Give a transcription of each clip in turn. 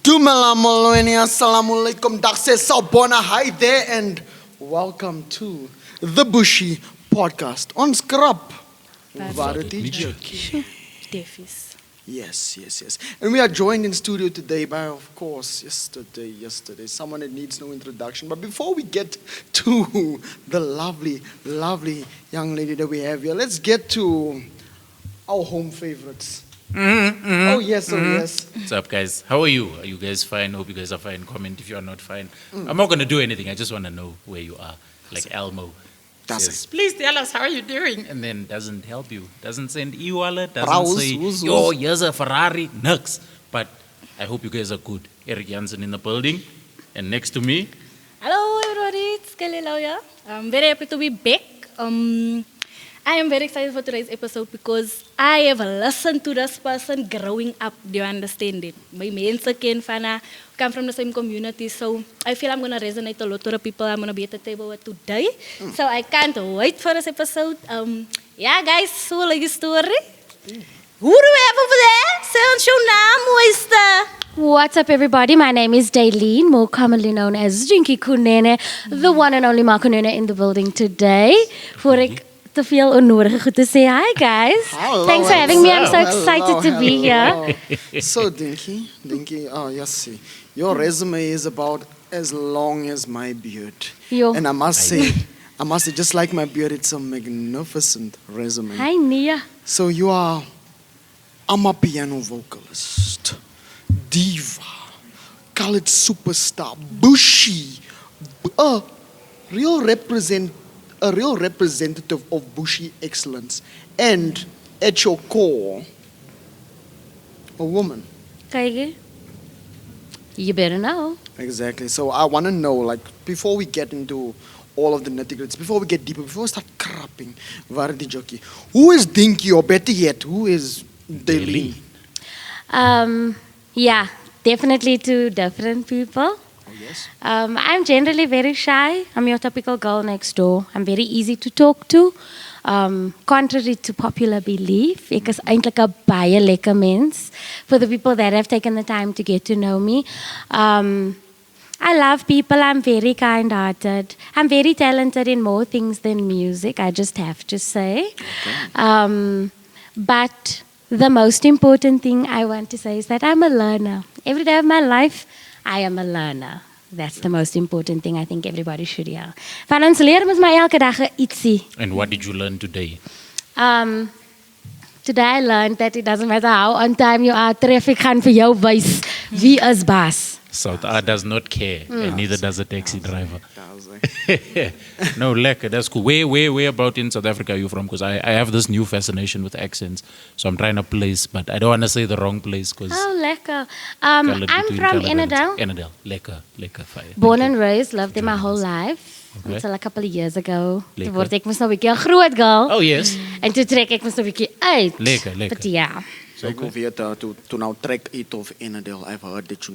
Dumalamolweni, assalamualaikum, dakse sabona, hi there, and welcome to the Bushy podcast on Scrub. Varity Jerky. Defies. Yes. And we are joined in studio today by, of course, yesterday, someone that needs no introduction. But before we get to the lovely young lady that we have here, let's get to our home favorites. Oh, yes. What's up, guys? How are you? Are you guys fine? Hope you guys are fine. Comment if you are not fine. I'm not going to do anything. I just want to know where you are. Like Elmo. That's Says, please tell us how are you doing? And then doesn't help you. Doesn't send e-wallet. Doesn't say, yo, here's a Ferrari. Nux. But I hope you guys are good. Eric Jansen in the building. And next to me. Hello everybody, it's Kelly Lauya. I'm very happy to be back. I am very excited for today's episode because I have listened to this person growing up. Do you understand it? My mense ken fana come from the same community, so I feel I'm going to resonate a lot with the people I'm going to be at the table with today. So I can't wait for this episode. Yeah, guys, so like a story. Who do we have over there? Say ons jou naam, oyster. What's up, everybody? My name is Daylene, more commonly known as Dinky Kunene, the one and only Kunene in the building today. For ek te veel onnodige goed te say. Hi, guys. Hello, Thanks for having me. I'm so excited to be here. So, Dinky, yes, see, your resume is about as long as my beard. Yo. And I must say, just like my beard, it's a magnificent resume. Hi, Nia. So you are piano vocalist, diva, college superstar, bushy, a real representative of bushy excellence, and at your core, a woman. Kijk, you better know. Exactly. So I want to know, like, before we get into all of the nitty-gritties, before we get deeper, before we start crapping, Varity Jockey, who is Dinky, or better yet, who is Daylene? Yeah, definitely two different people. Oh, yes. I'm generally very shy. I'm your typical girl next door. I'm very easy to talk to. Contrary to popular belief, ek is eintlik 'n baie lekker mens. For the people that have taken the time to get to know me, I love people. I'm very kind-hearted. I'm very talented in more things than music, I just have to say. Okay. But the most important thing I want to say is that I'm a learner. Every day of my life, I am a learner. That's the most important thing I think everybody should hear. Van ons leer mos maar elke dag ietsie. And what did you learn today? Today I learned that it doesn't matter how on time you are, traffic gaan vir jou wys wie is baas. South A does not care. And neither does a taxi driver. That was No, lekker. That's cool. Where about in South Africa are you from? Because I have this new fascination with accents. So I'm trying to place, but I don't want to say the wrong place because Oh, lekker. I'm from Enedale. Enedale. Lekker fire. Born and raised, lived there my whole life. Okay. Until a couple of years ago. Lekker. Toe word ek mos nou 'n bietjie 'n groot girl. Oh, yes. En toe trek ek mos nou 'n bietjie uit. Lekker. But yeah. So ik hoef je to now track it of Enedale. I've heard that you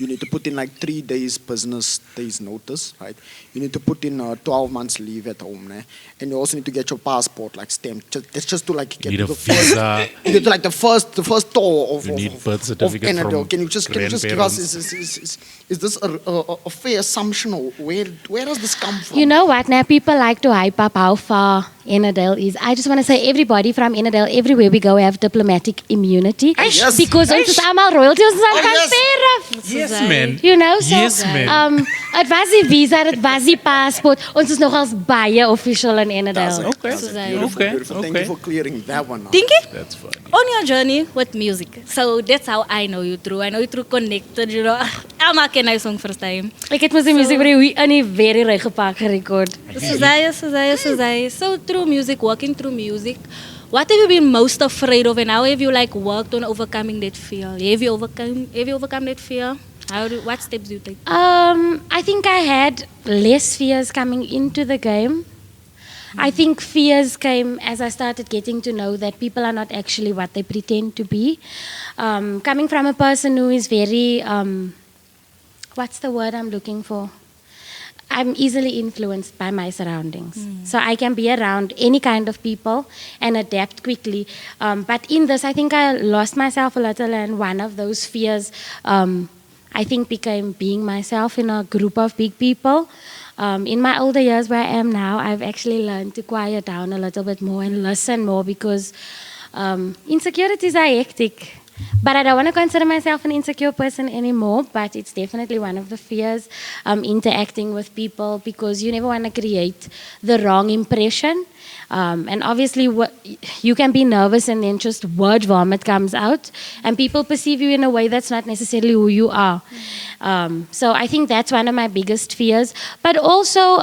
need to put in like 3 days business days notice, right? You need to put in 12 months leave at home, né? And you also need to get your passport like stamped. That's just to like get Need a the first, visa. you get to like the first tour of You need birth of certificate Enedale. from Can you just give us grandparents. is this a fair assumption, or where does this come from? You know what? Now people like to hype up how far Enedale is. I just want to say everybody from Enedale, everywhere we go, we have diplomatic immunity. Yes. Because ons is allemaal royalty, ons is aan yes. verf. Yes, man. You know, so Yes, man. het was die visa, het was die paspoort. Ons is nogals baie official in Enedale. Okay. Beautiful. Thank Okay. you for clearing that one up. Dinky? That's fine. On your journey with music. So that's how I know you through. I know you through connected, you know. Alma ken hy song first time. Ek het mos die musiek vir die in die very reg gepak gerekord. Suzai. So through music, working through music, what have you been most afraid of, and how have you like worked on overcoming that fear? Have you overcome that fear? What steps do you take? I think I had less fears coming into the game. I think fears came as I started getting to know that people are not actually what they pretend to be. Coming from a person who is very, what's the word I'm looking for? I'm easily influenced by my surroundings. So I can be around any kind of people and adapt quickly. But in this, I think I lost myself a little, and one of those fears, I think, became being myself in a group of big people. In my older years where I am now, I've actually learned to quiet down a little bit more and listen more because insecurities are hectic. But I don't want to consider myself an insecure person anymore, but it's definitely one of the fears, interacting with people, because you never want to create the wrong impression. And obviously, you can be nervous and then just word vomit comes out, and people perceive you in a way that's not necessarily who you are. So I think that's one of my biggest fears. But also,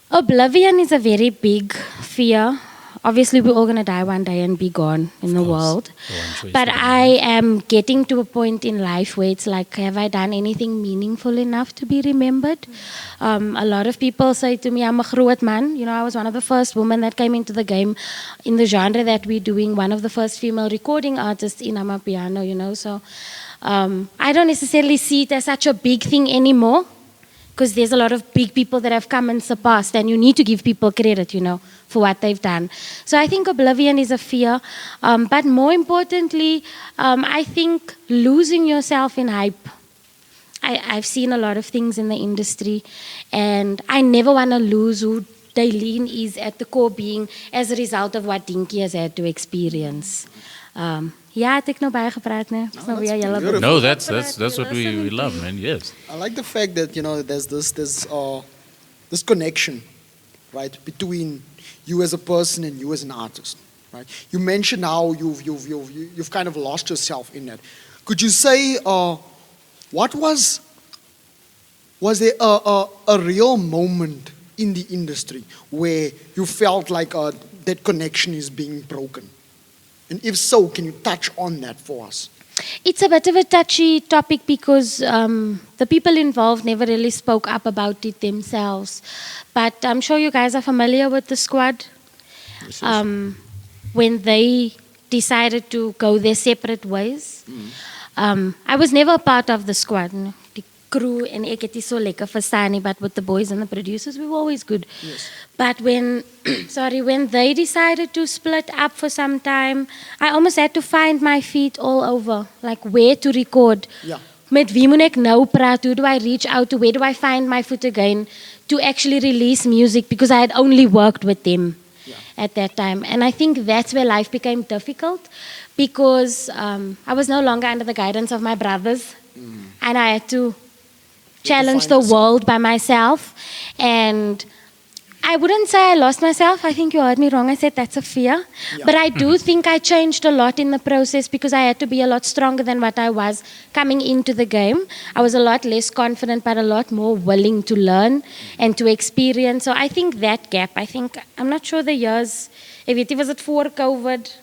oblivion is a very big fear. Obviously, we're all going to die one day and be gone in the world. But I am getting to a point in life where it's like, have I done anything meaningful enough to be remembered? A lot of people say to me, I'm a groot man. You know, I was one of the first women that came into the game in the genre that we're doing, one of the first female recording artists in Amapiano, you know. So I don't necessarily see it as such a big thing anymore, because there's a lot of big people that have come and surpassed, and you need to give people credit, you know, for what they've done. So I think oblivion is a fear. But more importantly, I think losing yourself in hype. I've seen a lot of things in the industry, and I never want to lose who Daylene is at the core being as a result of what Dinky has had to experience. Ja, het ek nou bijgepraat, nee. No, that's what we love, man. Yes. I like the fact that, you know, there's this connection, right, between you as a person and you as an artist, right? You mentioned how you've kind of lost yourself in that. Could you say what was there a real moment in the industry where you felt like that connection is being broken? And if so, can you touch on that for us? It's a bit of a touchy topic because the people involved never really spoke up about it themselves. But I'm sure you guys are familiar with the squad. When they decided to go their separate ways. I was never a part of the squad. The crew and ek het nie so lekker verstaan nie, but with the boys and the producers, we were always good. Yes. But when they decided to split up for some time, I almost had to find my feet all over, like where to record. Yeah. Met wie moet ek nou praat? Who do I reach out to? Where do I find my foot again to actually release music? Because I had only worked with them at that time. And I think that's where life became difficult, because I was no longer under the guidance of my brothers. And I had to challenge the world by myself. And I wouldn't say I lost myself. I think you heard me wrong. I said that's a fear. Yeah. But I do think I changed a lot in the process, because I had to be a lot stronger than what I was coming into the game. I was a lot less confident, but a lot more willing to learn and to experience. So I think that gap, I'm not sure the years, ek weet nie, was it for COVID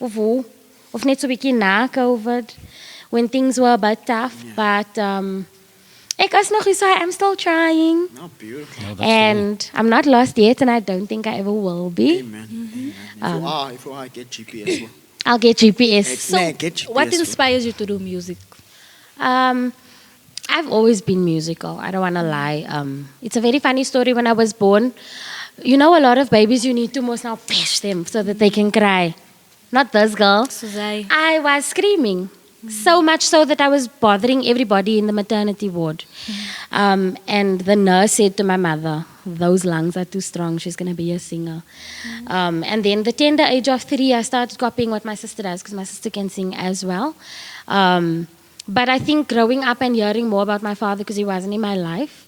of hoe, of net so 'n bietjie na COVID, when things were a bit tough. But ek is nog hier, I'm still trying. Oh, beautiful. And I'm not lost yet, and I don't think I ever will be. Amen. If you are, get GPS. I'll get GPS. Get GPS. What inspires you to do music? I've always been musical. I don't want to lie. It's a very funny story. When I was born, you know, a lot of babies, you need to most now bash them so that they can cry. Not this girl. Suzai. I was screaming. So much so that I was bothering everybody in the maternity ward. And the nurse said to my mother, those lungs are too strong, she's going to be a singer. And then the tender age of 3, I started copying what my sister does, because my sister can sing as well. But I think growing up and hearing more about my father, because he wasn't in my life,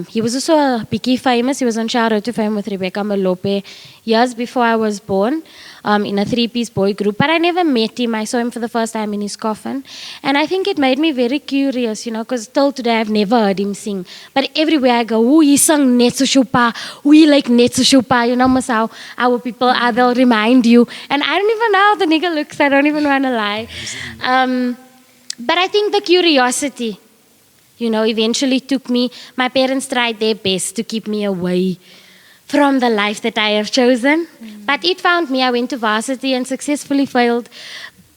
he was also a biggie famous. He was on Shout Out to Fame with Rebecca Malope years before I was born, in a 3-piece boy group. But I never met him. I saw him for the first time in his coffin. And I think it made me very curious, you know, because till today I've never heard him sing. But everywhere I go, he sang net so shupa, he like net so shupa, you know, mas how our people are, they'll remind you. And I don't even know how the nigga looks, I don't even want to lie. But I think the curiosity, you know, eventually took me. My parents tried their best to keep me away from the life that I have chosen. But it found me. I went to varsity and successfully failed.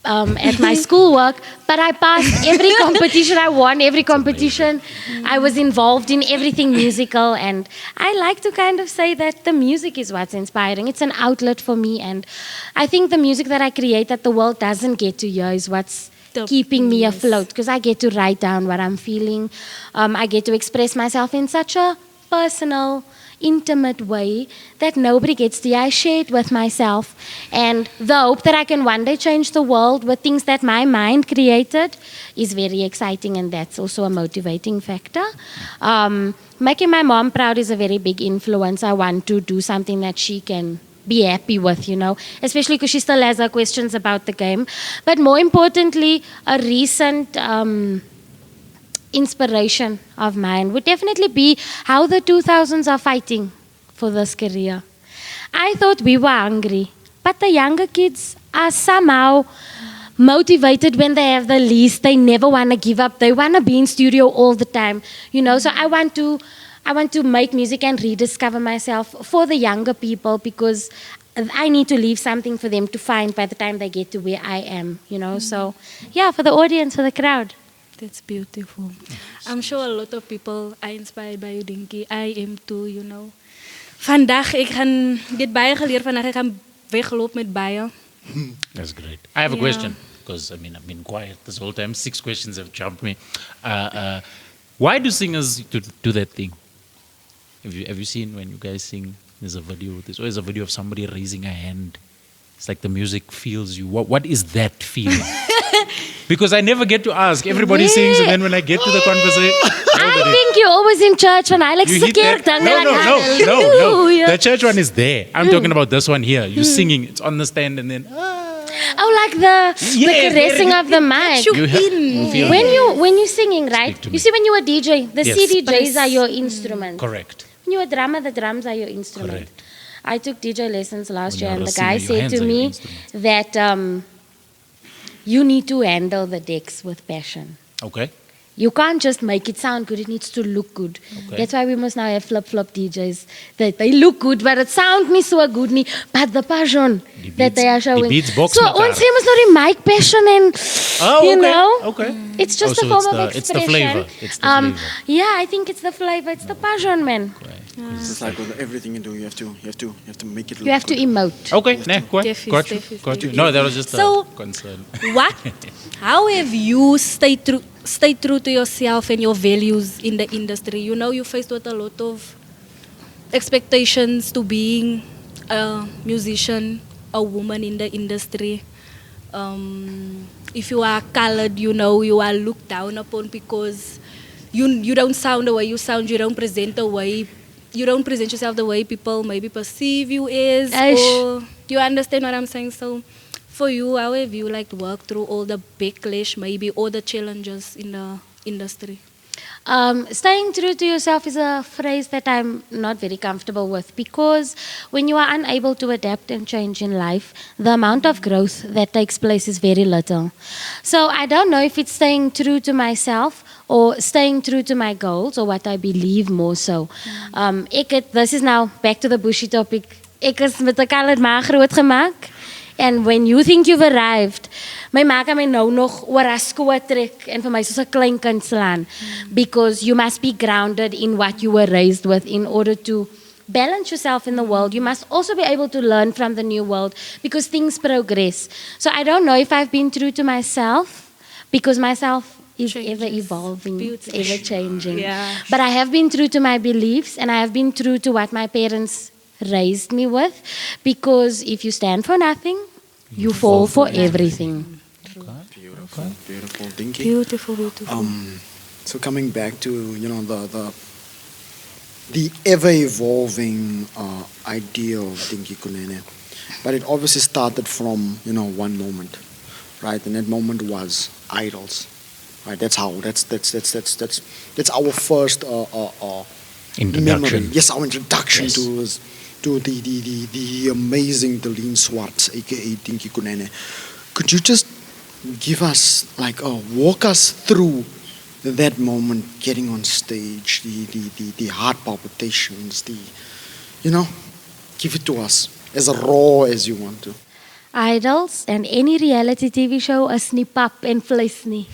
at my schoolwork, but I passed every competition. I won every competition. I was involved in everything musical, and I like to kind of say that the music is what's inspiring. It's an outlet for me, and I think the music that I create that the world doesn't get to hear is what's keeping me afloat, because I get to write down what I'm feeling. I get to express myself in such a personal, intimate way that nobody gets to. I share it with myself, and the hope that I can one day change the world with things that my mind created is very exciting, and that's also a motivating factor. Making my mom proud is a very big influence. I want to do something that she can be happy with, especially because she still has her questions about the game. But more importantly, a recent inspiration of mine would definitely be how the 2000s are fighting for this career. I thought we were hungry, but the younger kids are somehow motivated when they have the least. They never want to give up. They want to be in studio all the time, So I want to make music and rediscover myself for the younger people, because I need to leave something for them to find by the time they get to where I am, So, yeah, for the audience, for the crowd. That's beautiful. I'm sure a lot of people are inspired by you, Dinky. I am too, Vandaag, ik heb baie geleerd. Vandaag, ik gaan weglopen met baie. That's great. I have a question, because I've been quiet this whole time. 6 questions have jumped me. Why do singers do that thing? Have you seen when you guys sing? There's a video. There's always a video of somebody raising a hand. It's like the music feels you. What is that feeling? Because I never get to ask. Everybody sings, and then when I get to the conversation, I think you're always in church when I like you hit that. No. The church one is there. I'm talking about this one here. You're singing. It's on the stand, and then. Oh, like the caressing of the mic. When you're singing, right? You see, when you're a DJ, the CDJs are your instrument. Correct. When you're a drummer, the drums are your instrument. Correct. I took DJ lessons last year, you're and a the guy singer, your said to hands are your me instruments. that you need to handle the decks with passion. Okay. You can't just make it sound good, it needs to look good. Okay. That's why we must now have flip-flop DJs. That they look good, but it sound me so good nie, but the passion that they are showing. Die beats box so mekaar. ons sê mos nou die mic passion and Okay. it's just so a form of it's expression. the flavor. It's the flavor. Yeah, I think it's the flavor, it's the passion, man. It's just like with everything you do, you have to make it look You have to good. emote. Okay, got you. No, that was just So- a concern. How have you stayed true to yourself and your values in the industry? You faced with a lot of expectations to being a musician, a woman in the industry. If you are colored, you are looked down upon because you don't sound the way you sound, you don't present yourself the way people maybe perceive you as. Or you understand what I'm saying? So for you, how have you worked through all the backlash, maybe all the challenges in the industry? Staying true to yourself is a phrase that I'm not very comfortable with, because when you are unable to adapt and change in life, the amount of growth that takes place is very little. So I don't know if it's staying true to myself or staying true to my goals or what I believe more so. This is now back to the bushy topic. Ek is met 'n colored ma groot gemaak. And when you think you've arrived, my ma kan my nou nog oor haar skoot trek en vir my soos 'n klein kind slaan, because you must be grounded in what you were raised with in order to balance yourself in the world. You must also be able to learn from the new world, because things progress. So I don't know if I've been true to myself, because myself is ever evolving, it's ever changing. Yeah. But I have been true to my beliefs, and I have been true to what my parents raised me with, because if you stand for nothing, you fall for everything. Beautiful, Dinky. Beautiful. So coming back to the ever evolving idea of Dinky Kunene, but it obviously started from one moment, right? And that moment was idols, right? That's our first Introduction. memory. Yes, our introduction to the amazing Deline Swartz, aka Dinky Kunene. Could you just give us walk us through that moment, getting on stage, the heart palpitations, give it to us as raw as you want to. Idols and any reality TV show a snip up and flies nie.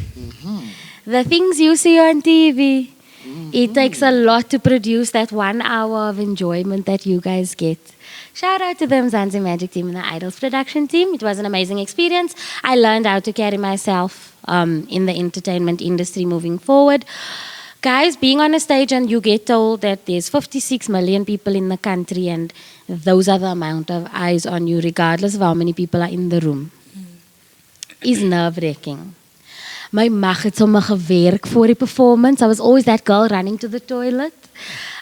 The things you see on TV, it takes a lot to produce that 1 hour of enjoyment that you guys get. Shout out to the Mzansi Magic team and the Idols production team. It was an amazing experience. I learned how to carry myself in the entertainment industry moving forward. Guys, being on a stage and you get told that there's 56 million people in the country and those are the amount of eyes on you, regardless of how many people are in the room, is nerve-wracking. My mag het sommer gewerk voor die performance. I was always that girl running to the toilet.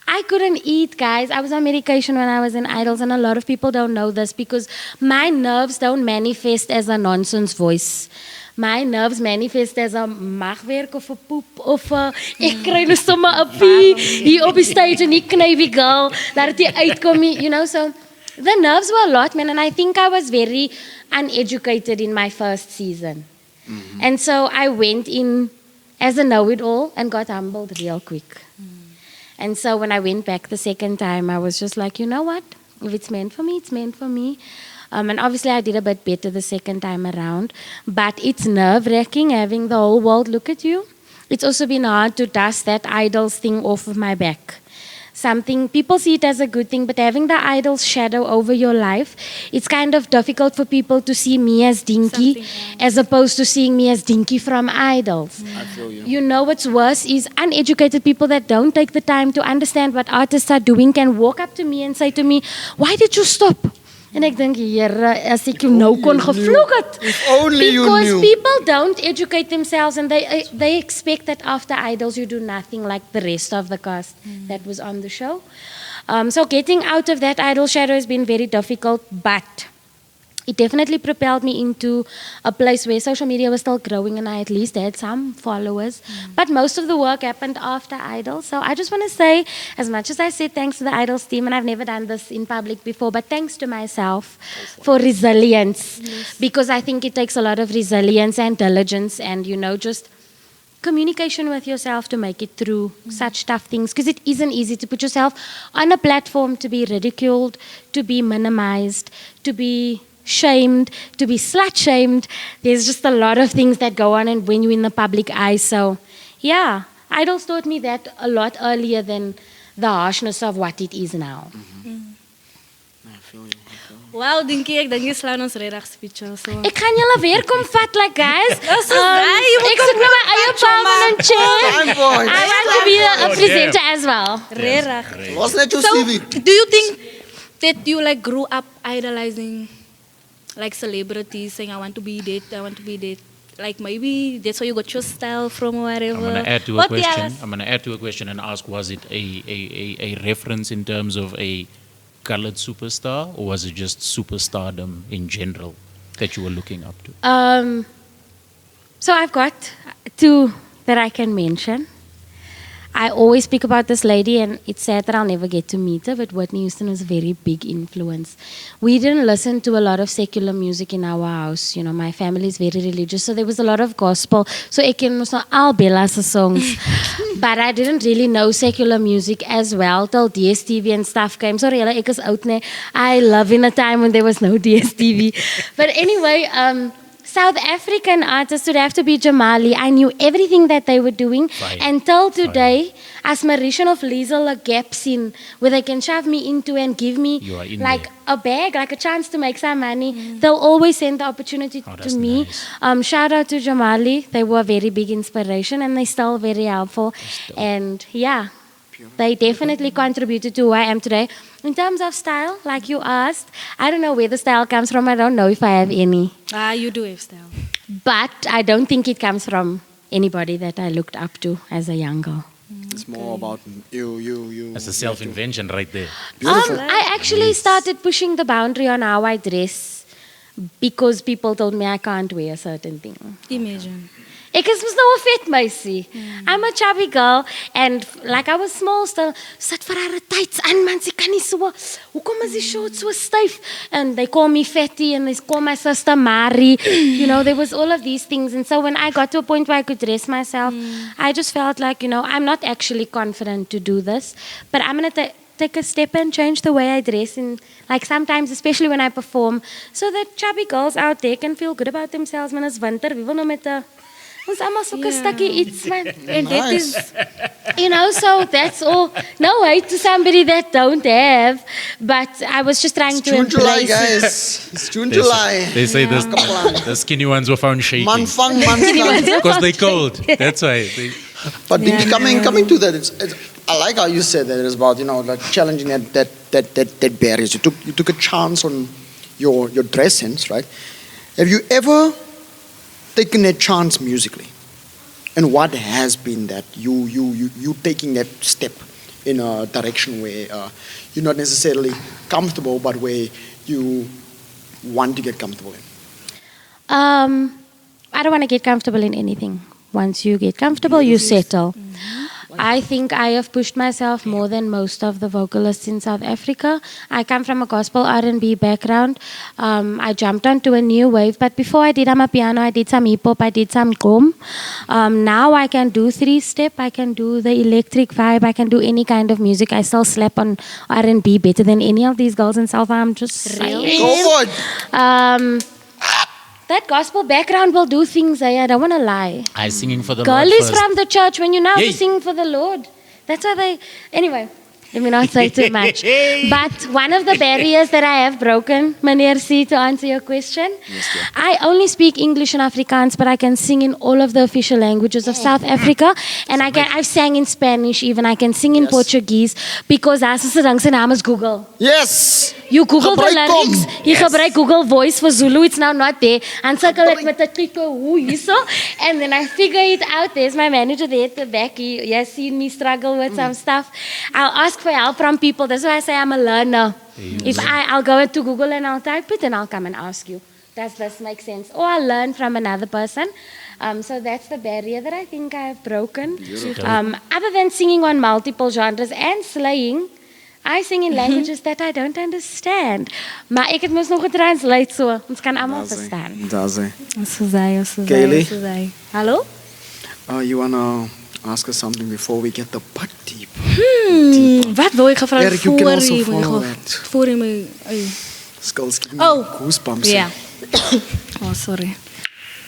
I couldn't eat, guys. I was on medication when I was in Idols, and a lot of people don't know this because my nerves don't manifest as a nonsense voice. My nerves manifest as a magwerk of a poep of a ek kry nou sommer 'n pie hier op die stage en ek kny die girl dat dit uitkom, you know. So the nerves were a lot, man, and I think I was very uneducated in my first season. And so I went in as a know-it-all and got humbled real quick. And so when I went back the second time, I was just like, you know what? If it's meant for me, it's meant for me. And obviously I did a bit better the second time around. But it's nerve-wracking having the whole world look at you. It's also been hard to dust that idols thing off of my back. Something, people see it as a good thing, but having the idol's shadow over your life, it's kind of difficult for people to see me as Dinky as opposed to seeing me as Dinky from Idols. I feel you. You know what's worse is uneducated people that don't take the time to understand what artists are doing can walk up to me and say to me, why did you stop? En ek dink, Here, as ek jou nou kon gevloek het. If only you Because knew. people don't educate themselves and they expect that after Idols you do nothing like the rest of the cast that was on the show. So getting out of that idol shadow has been very difficult, but it definitely propelled me into a place where social media was still growing and I at least had some followers. But most of the work happened after Idols. So I just want to say, as much as I said thanks to the Idols team, and I've never done this in public before, but thanks to myself for resilience. Because I think it takes a lot of resilience and diligence and, you know, just communication with yourself to make it through such tough things. Because it isn't easy to put yourself on a platform to be ridiculed, to be minimized, to be shamed, to be slut shamed. There's just a lot of things that go on and when you're in the public eye. So yeah, Idols taught me that a lot earlier than the harshness of what it is now. I feel you. Wow, Dinky, ek dink jy slaan ons regtig speechless. So. Ek gaan julle weer kom vat, like guys. Dis so jy moet Ek sit met my eie permanent chair. Time boy. I want to be a presenter as well. Regtig. Wasn't that your So, CV? do you think that you like grew up idolizing like celebrities, saying I want to be that, I want to be that? Like maybe that's where you got your style from or whatever. I'm going to add to a What question. else? I'm going to add to a question and ask: was it a reference in terms of a colored superstar, or was it just superstardom in general that you were looking up to? So I've got two that I can mention. I always speak about this lady, and it's sad that I'll never get to meet her, but Whitney Houston was a very big influence. We didn't listen to a lot of secular music in our house. You know, my family is very religious, so there was a lot of gospel. So I can know all Bella's songs. But I didn't really know secular music as well till DSTV and stuff came. Sorry, ek is oud, nee. I love in a time when there was no DSTV. But anyway, South African artists would have to be Jamali. I knew everything that they were doing. Fine. Until today, as Marishan of Liesel a gaps in where they can shove me into and give me You are in like there. a bag, like a chance to make some money. They'll always send the opportunity Oh, to that's me. nice. Shout out to Jamali. They were a very big inspiration and they're still very helpful. And yeah, they definitely contributed to who I am today. In terms of style, like you asked, I don't know where the style comes from. I don't know if I have any. You do have style. But I don't think it comes from anybody that I looked up to as a young girl. It's more about you. That's a self-invention right there. I actually started pushing the boundary on how I dress because people told me I can't wear a certain thing. Imagine. Ek is mos nou 'n vet meisie. I'm a chubby girl and like I was small still. Sit vir haar tyds aan man, sy kan nie so. Hoekom is die shorts so styf? And they call me fatty and they call my sister Mari. You know, there was all of these things. And so when I got to a point where I could dress myself, I just felt like, you know, I'm not actually confident to do this, but I'm going to take a step and change the way I dress. And like sometimes, especially when I perform, so that chubby girls out there can feel good about themselves. When it's winter, we will know met the. Ons almal sulke stukkie iets man. En dit is, so that's all. No hate to somebody that don't have, but I was just trying to June, July, embrace it. guys. It's June, July. They say the skinny ones were found shaking. Manfang. Because they cold. That's why. But Dinky, coming to that, I like how you said that. It's about like challenging that barriers. You took a chance on your dress sense, right? Have you ever taken a chance musically? And what has been that you taking that step in a direction where you're not necessarily comfortable, but where you want to get comfortable in? I don't want to get comfortable in anything. Once you get comfortable, you settle. I think I have pushed myself more than most of the vocalists in South Africa. I come from a gospel R&B background. I jumped onto a new wave, but before I did piano, I did some hip-hop, I did some gqom. Now I can do 3-step, I can do the electric vibe, I can do any kind of music. I still slap on R&B better than any of these girls in South Africa. I'm just saying. Go for it. That gospel background will do things, I don't want to lie. I singing for the Girl Lord is first. from the church. When you know how Yay. to sing for the Lord, that's why they. Anyway, let me not say too much. But one of the barriers that I have broken, Meneer C, to answer your question, I only speak English and Afrikaans, but I can sing in all of the official languages of South Africa, and I've sang in Spanish even. I can sing in Portuguese because as name is Google. Yes. You Google the Gebruik hom. lyrics. You gebruik Google Voice for Zulu. It's now not there. And circle it met 'n tipe hoe hierso. And then I figure it out. There's my manager there at the back. He has seen me struggle with some stuff. I'll ask for help from people. That's why I say I'm a learner. If I'll go into Google and I'll type it and I'll come and ask you. Does this make sense? Or I'll learn from another person. So that's the barrier that I think I have broken. Other than singing on multiple genres and slaying, I sing in languages that I don't understand. Maar ek het mos nog getranslate so. Ons kan almal verstaan. Does it? Kaylee. Hello? You wanna ask us something before we get the butt deep? Wat wou ek gevra Eric, you can also voor follow jy that. voor jy my Skulls give me Oh, goosebumps. yeah. Oh, sorry.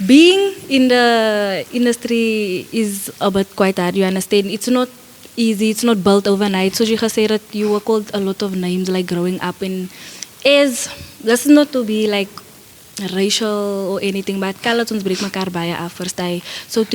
Being in the industry is a bit quite hard, you understand? It's not easy, it's not built overnight. So you say that you were called a lot of names like growing up in that's not to be like racial or anything, but kalat ons breek mekaar baie af verstaan. So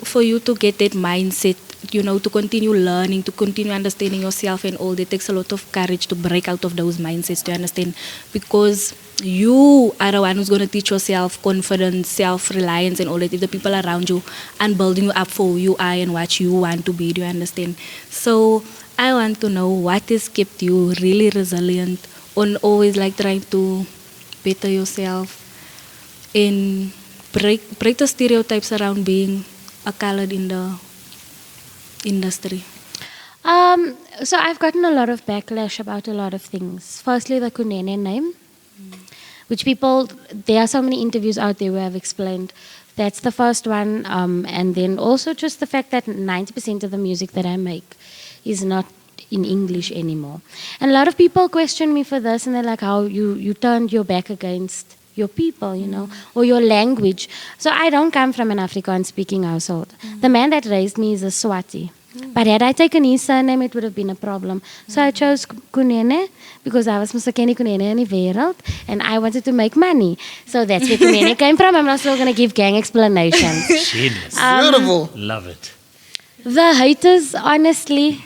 for you to get that mindset, to continue learning, to continue understanding yourself and all that takes a lot of courage to break out of those mindsets, to understand, because you are the one who's going to teach yourself confidence, self-reliance and all that if the people around you aren't building you up for who you are and what you want to be, do you understand? So I want to know what has kept you really resilient on always like trying to better yourself and break the stereotypes around being a colored in the industry. So I've gotten a lot of backlash about a lot of things. Firstly, the Kunene name, which there are so many interviews out there where I've explained. That's the first one. And then also just the fact that 90% of the music that I make is not in English anymore. And a lot of people question me for this, and they're like, how you turned your back against your people, or your language. So I don't come from an Afrikaans-speaking household. The man that raised me is a Swati. But had I taken his surname, it would have been a problem. So I chose Kunene because I was Musakeni Kunene in the world, and I wanted to make money. So that's where Kunene came from. I'm not still going to give gang explanations. Genius. Beautiful. Love it. The haters, honestly,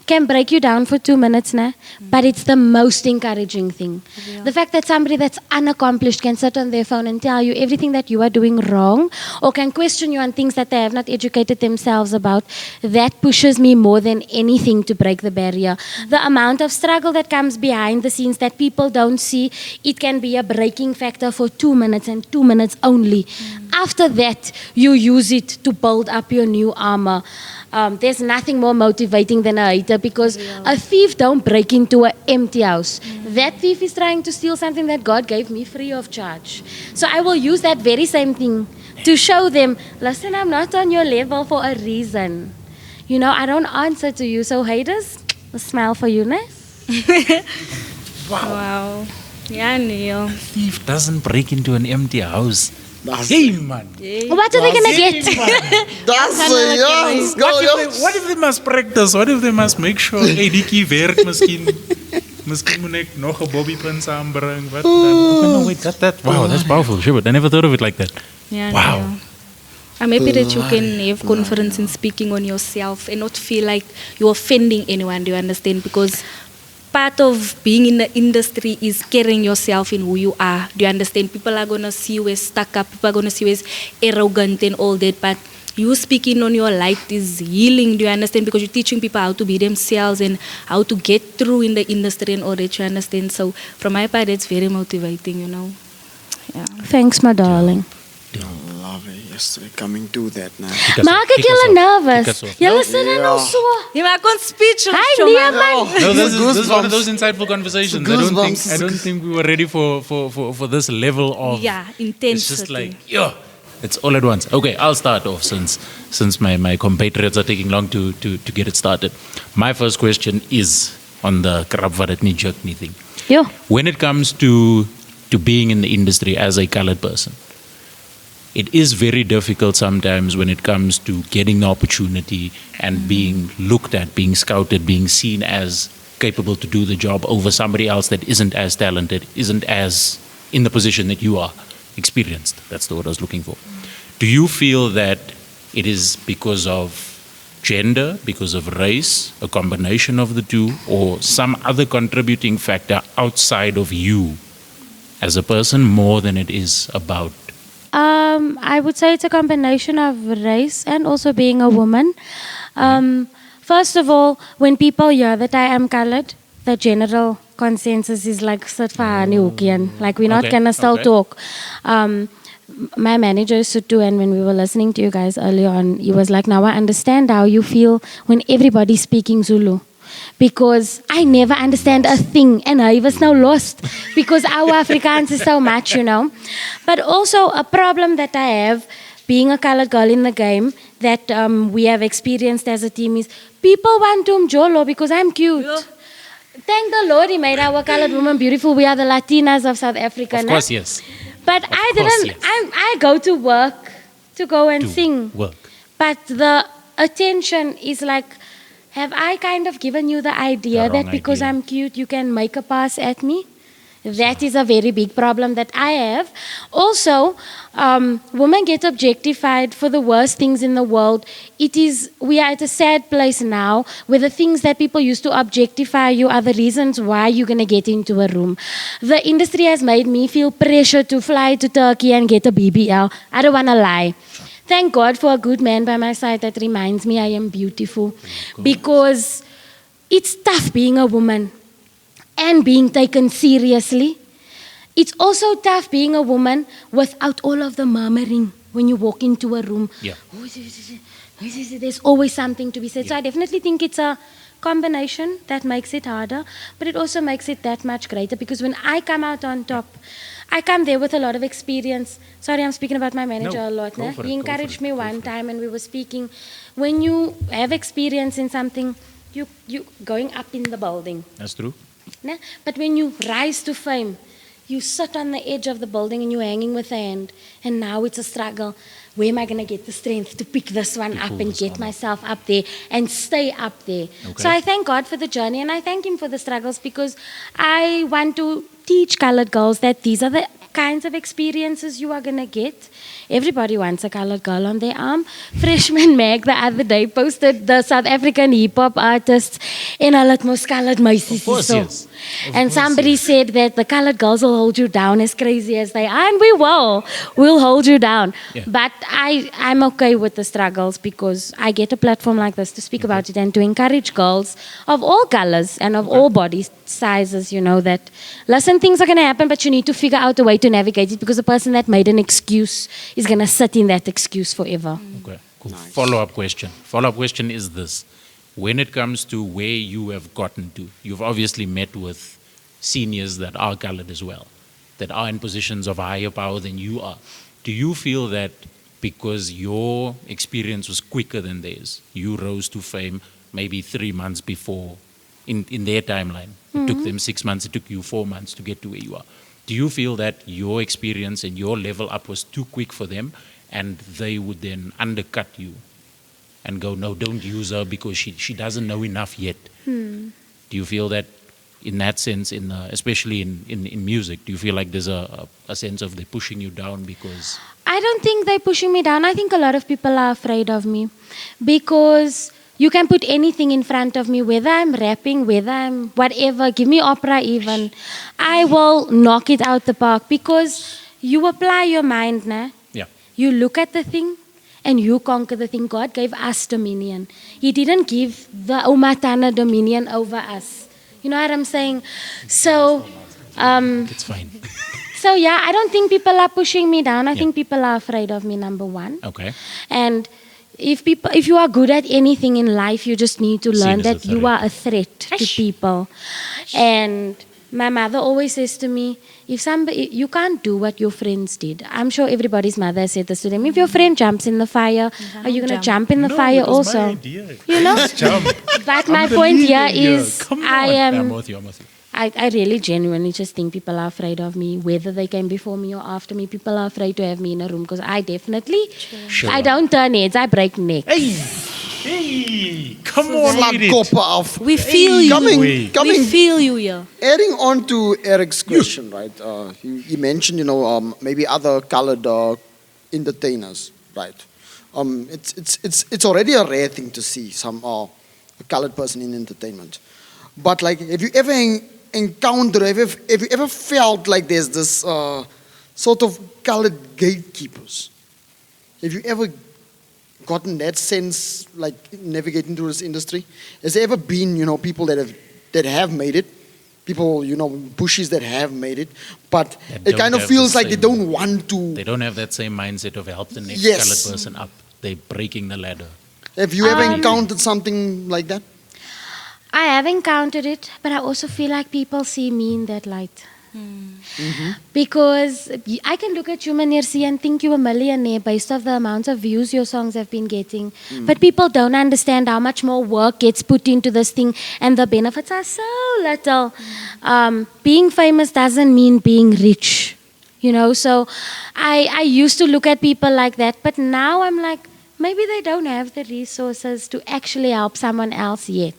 can break you down for 2 minutes, but it's the most encouraging thing. Yeah. The fact that somebody that's unaccomplished can sit on their phone and tell you everything that you are doing wrong, or can question you on things that they have not educated themselves about, that pushes me more than anything to break the barrier. The amount of struggle that comes behind the scenes that people don't see, it can be a breaking factor for 2 minutes and 2 minutes only. After that, you use it to build up your new armor. There's nothing more motivating than a hater, because a thief don't break into an empty house. That thief is trying to steal something that God gave me free of charge. So I will use that very same thing to show them, listen, I'm not on your level for a reason. I don't answer to you. So haters, a smile for you, ne? Wow. Yeah, Neil. Thief doesn't break into an empty house. That's Hey, man. What are we gonna get? That's yes. Go, What if they must practice? What if they must make sure, hey, Dinky werk miskien. Miskien moet ek nog 'n bobbypin saambring. Wat dan? Okay, no, wait, that. Wow, that's powerful. Sure, but I never thought of it like that. Yeah, Wow. Neil. I'm happy that you can have confidence in speaking on yourself and not feel like you're offending anyone, do you understand? Because part of being in the industry is carrying yourself in who you are. Do you understand? People are going to see you as stuck up, people are going to see you as arrogant and all that, but you speaking on your light is healing, do you understand? Because you're teaching people how to be themselves and how to get through in the industry and all that, you understand? So from my part, it's very motivating, you know. Yeah. Thanks, my darling. Lovely. Yesterday coming to that now. Maak ek julle nervous? Julle sit er nou so. Je maakt ons speechless, Hi, Shoma. nee man. No, this is one of Goosebumps. those insightful conversations. Goosebumps. I don't think we were ready for this level of. Yeah, It's just intensity. like, yeah, it's all at once. Okay, I'll start off since my compatriots are taking long to get it started. My first question is on the krabvaretni jerkni thing. Yo. When it comes to being in the industry as a colored person, it is very difficult sometimes when it comes to getting the opportunity and being looked at, being scouted, being seen as capable to do the job over somebody else that isn't as talented, isn't as in the position that you are, experienced. That's the word I was looking for. Do you feel that it is because of gender, because of race, a combination of the two, or some other contributing factor outside of you as a person more than it is about? I would say it's a combination of race and also being a woman. First of all, when people hear that I am colored, the general consensus is like, sit for Hani Hoekian. Like, we're not Okay, gonna still okay. talk. My manager is Sutu, and when we were listening to you guys earlier on, he was like, now I understand how you feel when everybody's speaking Zulu. Because I never understand a thing, and I was now lost because our Afrikaans is so much, you know. But also a problem that I have, being a colored girl in the game, that we have experienced as a team is people want to mjolo because I'm cute. Thank the Lord He made our colored women beautiful. We are the Latinas of South Africa. Of nah? course, yes. But Of I course, didn't. yes. I go to work to go and To sing. work. But the attention is like, have I kind of given you the idea The that wrong because idea. I'm cute, you can make a pass at me? That is a very big problem that I have. Also, women get objectified for the worst things in the world. We are at a sad place now where the things that people used to objectify you are the reasons why you're going to get into a room. The industry has made me feel pressure to fly to Turkey and get a BBL. I don't want to lie. Thank God for a good man by my side that reminds me I am beautiful. Because it's tough being a woman and being taken seriously. It's also tough being a woman without all of the murmuring when you walk into a room. Yeah. There's always something to be said. So I definitely think it's a combination that makes it harder, but it also makes it that much greater because when I come out on top, I come there with a lot of experience. Sorry, I'm speaking about my manager No, a lot. go Né? for it, He go for encouraged it, me go one for it. time when we were speaking. When you have experience in something, you going up in the building. That's true. Né? But when you rise to fame, you sit on the edge of the building and you're hanging with a hand. And now it's a struggle. Where am I going to get the strength to pick this one To up pull and this get one up. myself up there and stay up there? Okay. So I thank God for the journey and I thank Him for the struggles because I want to teach colored girls that these are the kinds of experiences you are going to get. Everybody wants a colored girl on their arm. Freshman Mag the other day posted the South African hip-hop artists in a lot more colored meisies. Of course, so. yes. Of And course, somebody yes. said that the colored girls will hold you down as crazy as they are, and we will. We'll hold you down. Yeah. But I'm okay with the struggles because I get a platform like this to speak about it and to encourage girls of all colors and of all body sizes, you know, that, listen, things are going to happen, but you need to figure out a way to navigate it because the person that made an excuse is going to sit in that excuse forever. Okay, cool. Follow-up question. Follow-up question is this. When it comes to where you have gotten to, you've obviously met with seniors that are colored as well, that are in positions of higher power than you are. Do you feel that because your experience was quicker than theirs, you rose to fame maybe 3 months before in their timeline. It took them 6 months, it took you 4 months to get to where you are. Do you feel that your experience and your level up was too quick for them and they would then undercut you and go, no, don't use her because she doesn't know enough yet? Do you feel that in that sense, especially in music, do you feel like there's a sense of they're pushing you down because... I don't think they're pushing me down. I think a lot of people are afraid of me because you can put anything in front of me, whether I'm rapping, whether I'm whatever, give me opera even. I will knock it out the park because you apply your mind, nah? Yeah. You look at the thing and you conquer the thing. God gave us dominion. He didn't give the Umatana dominion over us. You know what I'm saying? So, It's fine. so yeah, I don't think people are pushing me down. I think people are afraid of me, number one. Okay. And if you are good at anything in life, you just need to learn Seen as that a you threat. are a threat to people. And my mother always says to me, if somebody, you can't do what your friends did. I'm sure everybody's mother has said this to them. If your friend jumps in the fire, are you going to jump in the fire also? You know? But my point here is, Come on. I'm with you. I really genuinely just think people are afraid of me, whether they came before me or after me. People are afraid to have me in a room because I definitely, Sure. I don't turn heads, I break necks. Hey, come on, Slut lady. copper of. We feel you. Coming, We coming. feel you here. Adding on to Eric's question, right? He mentioned, maybe other colored entertainers, right? It's already a rare thing to see a colored person in entertainment. But like, have you ever encountered? Have you ever felt like there's this sort of colored gatekeepers? Have you ever gotten that sense, like navigating through this industry? Has there ever been, people that have made it? People, bushies that have made it, but That it don't kind of have feels the like they same- don't want to. They don't have that same mindset of help the next Yes. colored person up. They're breaking the ladder. Have you ever encountered something like that? I have encountered it, but I also feel like people see me in that light. Because I can look at you, Manersi, and think you're a millionaire based off the amount of views your songs have been getting. But people don't understand how much more work gets put into this thing, and the benefits are so little. Being famous doesn't mean being rich, So I used to look at people like that, but now I'm like, maybe they don't have the resources to actually help someone else yet.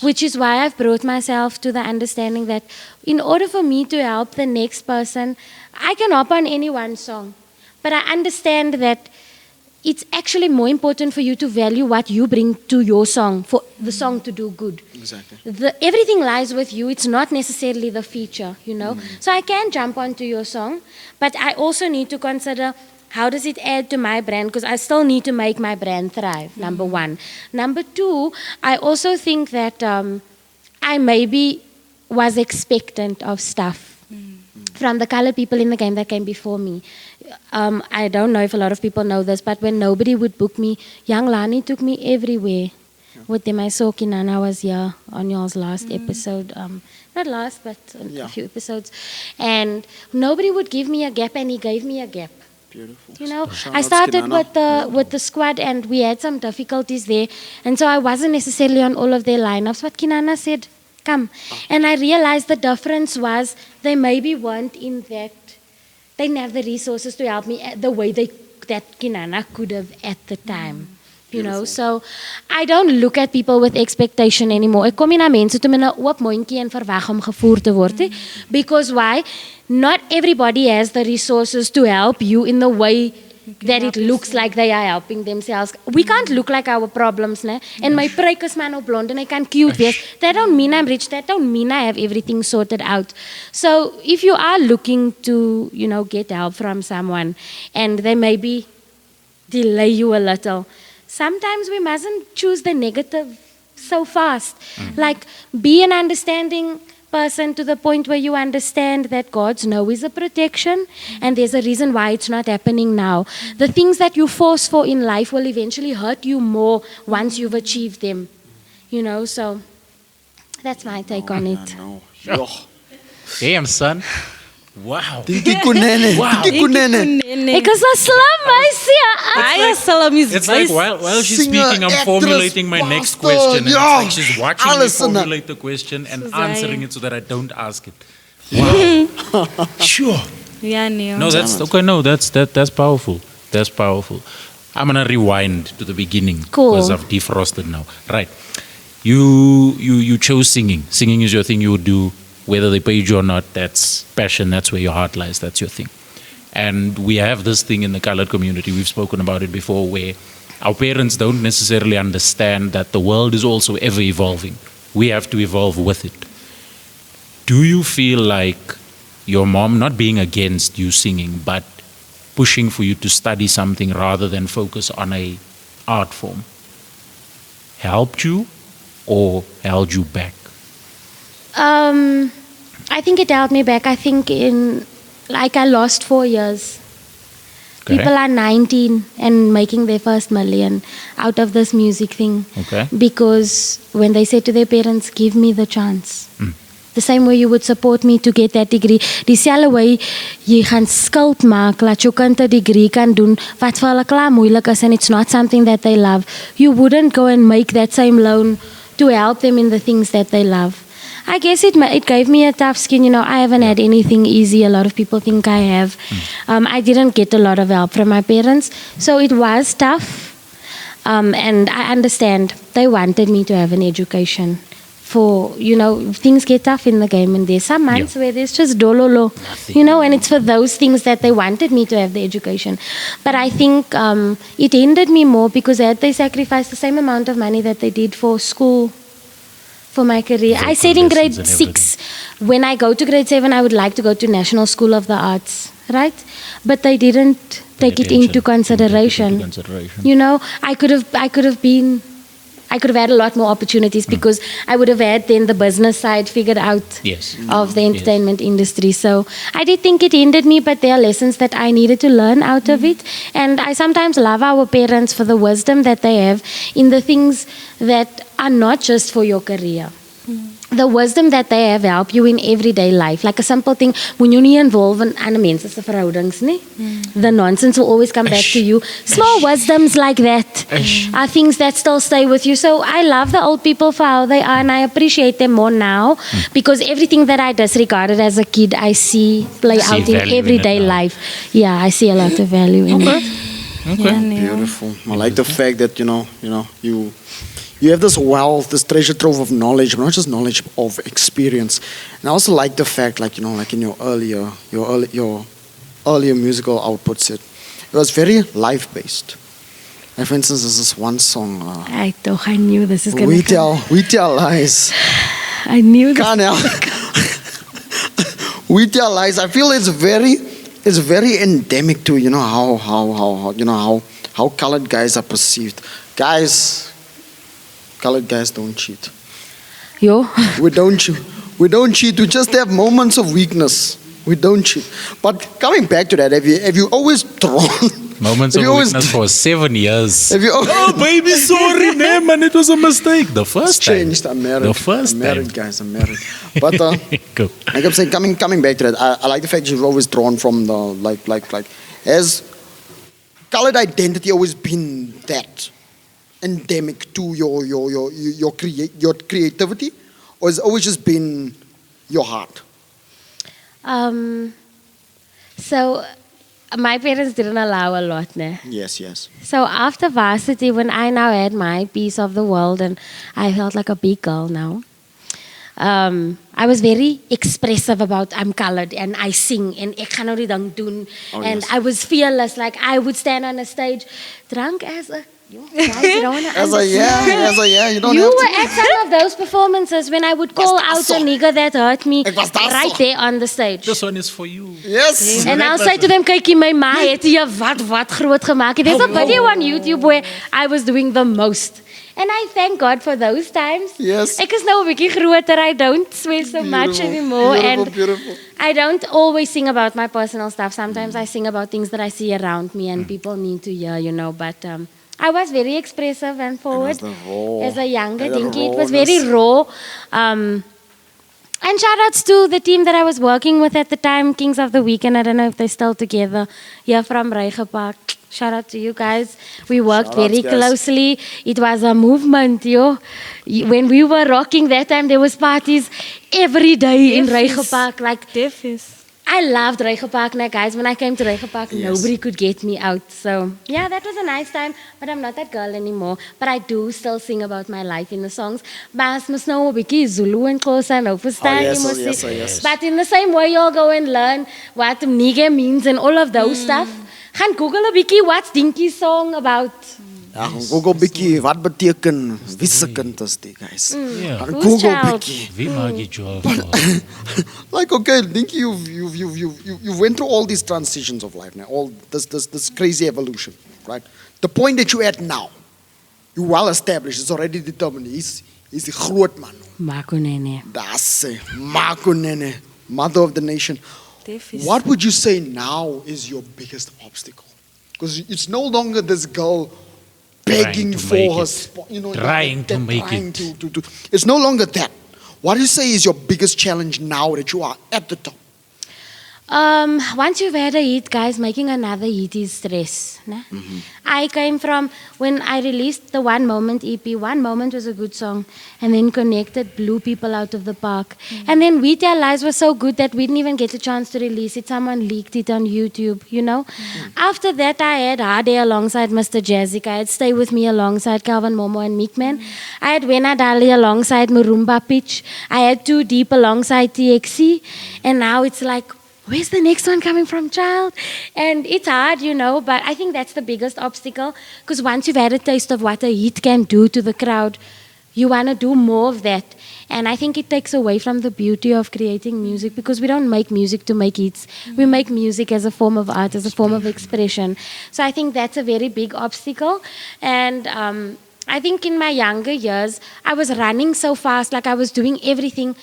Which is why I've brought myself to the understanding that in order for me to help the next person, I can hop on any one song. But I understand that it's actually more important for you to value what you bring to your song, for the song to do good. Exactly. Everything lies with you. It's not necessarily the feature, So I can jump onto your song, but I also need to consider, how does it add to my brand? Because I still need to make my brand thrive, number one. Number two, I also think that I maybe was expectant of stuff from the colored people in the game that came before me. I don't know if a lot of people know this, but when nobody would book me, Young Lani took me everywhere. With them, I saw Kunene was here on y'all's last episode. Not last, but a few episodes. And nobody would give me a gap, and he gave me a gap. Beautiful. Shout I out started Kunene. with the squad, and we had some difficulties there, and so I wasn't necessarily on all of their lineups. But Kunene said, "Come," and I realized the difference was they maybe weren't in that. They didn't have the resources to help me the way that Kunene could have at the time. So I don't look at people with expectation anymore. Ek kom nie na mense toe met 'n oop mondjie en verwag om gevoer te word nie. Because why? Not everybody has the resources to help you in the way that it looks like they are helping themselves. We can't look like our problems, né? And my pruik is man nou blond and I can cute wees. That don't mean I'm rich. That don't mean I have everything sorted out. So if you are looking to, get help from someone and they maybe delay you a little, sometimes we mustn't choose the negative so fast. Like, be an understanding person to the point where you understand that God's no is a protection and there's a reason why it's not happening now. The things that you force for in life will eventually hurt you more once you've achieved them. So that's my take on it. No. Yo. Damn, son. Wow. Dinky Kunene. Wow. Dinky Kunene. Ek is 'n slim meisie. Ai, salam is It's like while she's Singer, speaking, I'm actress, formulating my next pastor, question. And yeah. it's like she's watching me Alles in that. formulate the question and Suzanne. answering it so that I don't ask it. Wow. Sure. Ja, nee. No, that's okay. No, that's powerful. That's powerful. I'm gonna rewind to the beginning Cool. because I've defrosted now. Right. You chose singing. Singing is your thing. You would do whether they paid you or not. That's passion. That's where your heart lies. That's your thing. And we have this thing in the colored community. We've spoken about it before, where our parents don't necessarily understand that the world is also ever evolving. We have to evolve with it. Do you feel like your mom not being against you singing, but pushing for you to study something rather than focus on a art form helped you or held you back? I think it held me back. I think I lost 4 years. Okay. People are 19 and making their first million out of this music thing. Okay. Because when they say to their parents, give me the chance. The same way you would support me to get that degree. Dieselfde way jy gaan skuld maak dat jou kind 'n degree kan doen wat vir hulle klaar moeilik is and it's not something that they love. You wouldn't go and make that same loan to help them in the things that they love. I guess it gave me a tough skin. You know, I haven't had anything easy. A lot of people think I have. I didn't get a lot of help from my parents. So it was tough. And I understand. They wanted me to have an education. For, you know, things get tough in the game. And there's some months where there's just dololo. You know, and it's for those things that they wanted me to have the education. But I think it hindered me more because had they sacrificed the same amount of money that they did for school, for my career. I said in grade 6, when I go to grade 7, I would like to go to National School of the Arts, right? But they didn't take it into consideration. You know, I could have had a lot more opportunities because I would have had then the business side figured out of the entertainment industry. So I did think it hindered me, but there are lessons that I needed to learn out of it. And I sometimes love our parents for the wisdom that they have in the things that are not just for your career. The wisdom that they have help you in everyday life. Like a simple thing, when you nie involve in ander mense se verhoudings nie, the nonsense will always come back to you. Small wisdoms like that are things that still stay with you. So I love the old people for how they are and I appreciate them more now because everything that I disregarded as a kid, I see play out in everyday life. Yeah, I see a lot of value in it. Okay. Ja, nee. Beautiful. I like the fact that, you have this wealth, this treasure trove of knowledge, but not just knowledge, of experience. And I also like the fact, like in your earlier musical outputs, it was very life-based. Like for instance, there's this one song. I knew this is going to come. We tell lies. I knew this. Can't help. We tell lies. I feel it's very endemic to how colored guys are perceived. Colored guys don't cheat. Yo. We don't cheat. We just have moments of weakness. We don't cheat. But coming back to that, have you always drawn Moments of weakness for 7 years. Have you Oh, baby, sorry, man, it was a mistake. The first time. changed? I'm married. The first I'm married, time. guys. I'm married. But Go. like I'm saying, coming back to that, I like the fact you've always drawn from the like has colored identity always been that endemic to your creativity, or has it always just been your heart? So my parents didn't allow a lot, ne? Yes. So after varsity, when I now had my piece of the world and I felt like a big girl now, I was very expressive about I'm colored and I sing and ek gaan nou die ding doen. And I was fearless, like I would stand on a stage drunk as a... Guys, you don't wanna As a yeah, you don't You have were to. at some of those performances when I would call out a nigger that hurt me Ek was daar right so. there on the stage. This one is for you. Yes. And I'll say to them, kykie, my ma het hier wat groot gemaak. There's a video on YouTube where I was doing the most. And I thank God for those times. Yes. Ek is nou 'n bietjie groter. I don't swear so much anymore. Beautiful. I don't always sing about my personal stuff. Sometimes I sing about things that I see around me and people need to hear, But I was very expressive and forward the raw. as a younger And the Dinky. It was very rawness. raw. And shout outs to the team that I was working with at the time, Kings of the Weekend. I don't know if they're still together. Here from Reiche Park. Shout out to you guys. We worked Shout outs, very guys. closely. It was a movement, yo. When we were rocking that time, there was parties every day in Reiche Park. Like, Defis. I loved Reiche Park now, guys. When I came to Reiche Park, Yes. nobody could get me out. So, yeah, that was a nice time. But I'm not that girl anymore. But I do still sing about my life in the songs. Mas must know a bit Zulu and Xhosa, no verstaan yes, jy mos oh, yes, nie. oh, yes. But in the same way, you'll go and learn what nige means and all of those stuff. Gaan Google a bietjie what's Dinky's song about. Ja, gaan Google bietjie wat beteken wie se kind is die, guys. Ja. Gaan Whose Google child? bietjie. Wie maak jy job? Like, okay, Dinky, you went through all these transitions of life now, all this crazy evolution, right? The point that you're at now, you're well established, it's already determined. He's the groot man. Kunene. That's it. Kunene, mother of the nation. Defis. What would you say now is your biggest obstacle? Because it's no longer this girl begging Trying to for make her it. spot, Trying to make trying it. to. It's no longer that. What do you say is your biggest challenge now that you are at the top? Once you've had a hit, guys, making another hit is stress. Né? I came from, when I released the One Moment EP, One Moment was a good song, and then Connected blew people out of the park. And then We Tell Lies was so good that we didn't even get a chance to release it. Someone leaked it on YouTube, you know. After that, I had Hard Day alongside Mr. Jazzik. I had Stay With Me alongside Calvin Momo and Meekman. I had Wena Dali alongside Murumba Pitch. I had Too Deep alongside TXC. And now it's like, where's the next one coming from, child? And it's hard, you know, but I think that's the biggest obstacle. Because once you've had a taste of what a hit can do to the crowd, you want to do more of that. And I think it takes away from the beauty of creating music, because we don't make music to make hits. We make music as a form of art, as a form of expression. So I think that's a very big obstacle. And I think in my younger years, I was running so fast, like I was doing everything.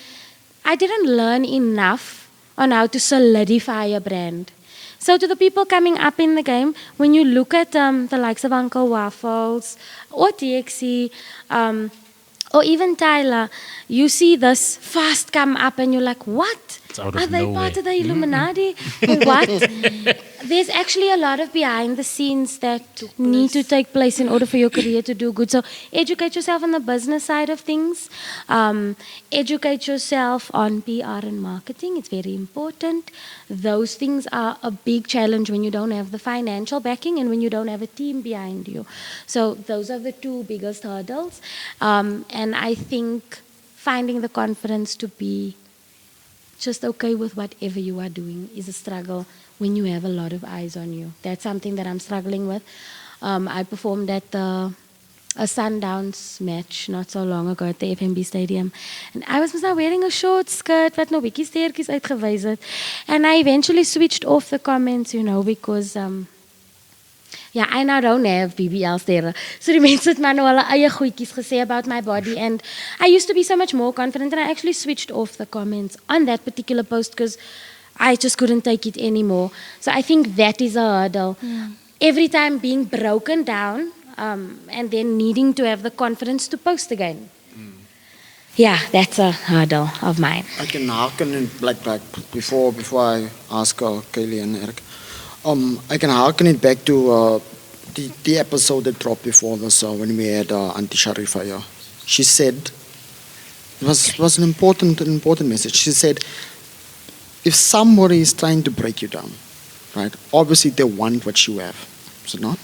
I didn't learn enough on how to solidify a brand. So to the people coming up in the game, when you look at the likes of Uncle Waffles or TXC or even Tyler, you see this fast come up and you're like, what? It's out of Are they nowhere. part of the Illuminati? Or what? There's actually a lot of behind the scenes that need to take place in order for your career to do good. So educate yourself on the business side of things. Educate yourself on PR and marketing. It's very important. Those things are a big challenge when you don't have the financial backing and when you don't have a team behind you. So those are the two biggest hurdles. And I think finding the confidence to be just okay with whatever you are doing is a struggle when you have a lot of eyes on you. That's something that I'm struggling with. I performed at a Sundowns match not so long ago at the FNB Stadium. And I was now wearing a short skirt wat nou bietjie steertjies uitgewys het. And I eventually switched off the comments, you know, because I now don't have BBL's there. So die mense het maar nou hulle eie goedjies gesê about my body. And I used to be so much more confident, and I actually switched off the comments on that particular post because I just couldn't take it anymore. So I think that is a hurdle. Every time being broken down and then needing to have the confidence to post again. Yeah, that's a hurdle of mine. I can harken it like before I ask Kaylee and Eric. I can harken it back to the episode that dropped before this when we had Auntie Sharifa here. She said it was an important message. She said, if somebody is trying to break you down, right? Obviously they want what you have, is it not?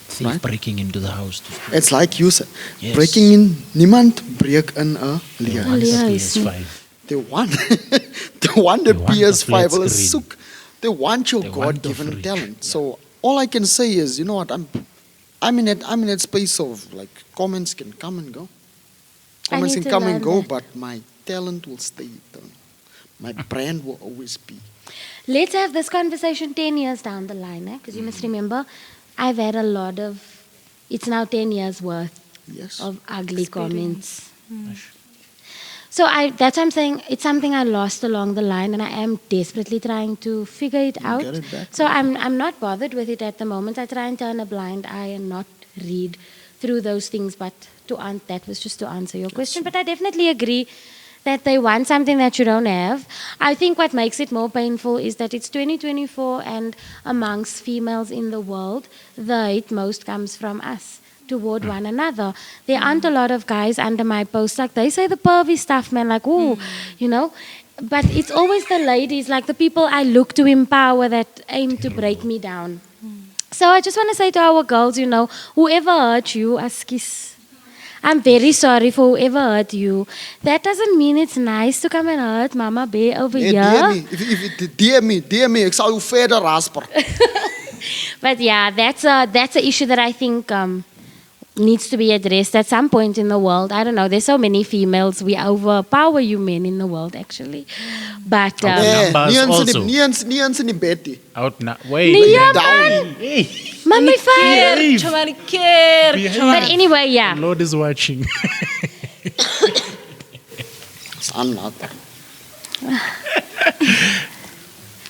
Thief Right. breaking into the house. It's like you said, Yes. breaking in. Niemand breek in a They leer. want the Yes. PS5. They want, they want the They want the PS5. flat Hulle screen. soek. They want your They want the God-given fridge. talent. So all I can say is, you know what? I'm in that space of like comments can come and go. I Comments need can to come and learn go, that. but my talent will stay eternal. My brand will always be. Let's have this conversation 10 years down the line, because you must remember, I've had a lot of, it's now 10 years worth Yes. of ugly comments. Gosh. So that's why I'm saying it's something I lost along the line, and I am desperately trying to figure it out. get it back. So I'm not bothered with it at the moment. I try and turn a blind eye and not read through those things. But that was just to answer your question. But I definitely agree that they want something that you don't have. I think what makes it more painful is that it's 2024 and amongst females in the world, the hate most comes from us toward one another. There aren't a lot of guys under my post, like they say the pervy stuff, man, like, ooh, you know. But it's always the ladies, like the people I look to empower that aim to break me down. So I just want to say to our girls, you know, whoever hurt you, askis. I'm very sorry for whoever hurt you. That doesn't mean it's nice to come and hurt Mama Bear over Nee, here. DM me. Ek sal jou verder rasper. But yeah, that's an issue that I think needs to be addressed at some point in the world. I don't know. There's so many females. We overpower you men in the world, actually. But Nee, Numbers nie also. eens in die bed. Out now. Wait. Yeah, Down. Hey, Mama fire. behave. Behave. But anyway, yeah. Lord is watching. I'm not.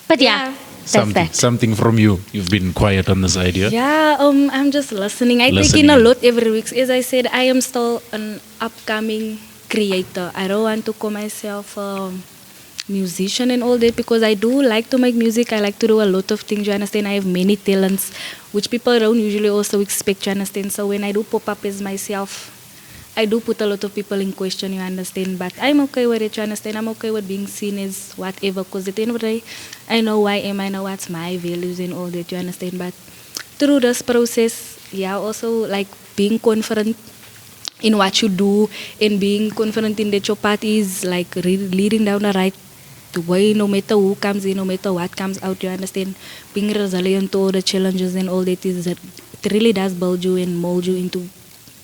But yeah, that's that. Something from you. You've been quiet on the side here. Yeah, I'm just listening. I take Listening. in a lot every week. As I said, I am still an upcoming creator. I don't want to call myself a musician and all that because I do like to make music. I like to do a lot of things, you understand? I have many talents, which people don't usually also expect, you understand? So when I do pop up as myself, I do put a lot of people in question, you understand? But I'm okay with it, you understand? I'm okay with being seen as whatever because at the end of the day, I know who I am, I know what's my values and all that, you understand? But through this process, yeah, also like being confident in what you do and being confident in that your path is like leading down the right way, no matter who comes in, no matter what comes out, you understand? Being resilient to all the challenges and all that is that it really does build you and mold you into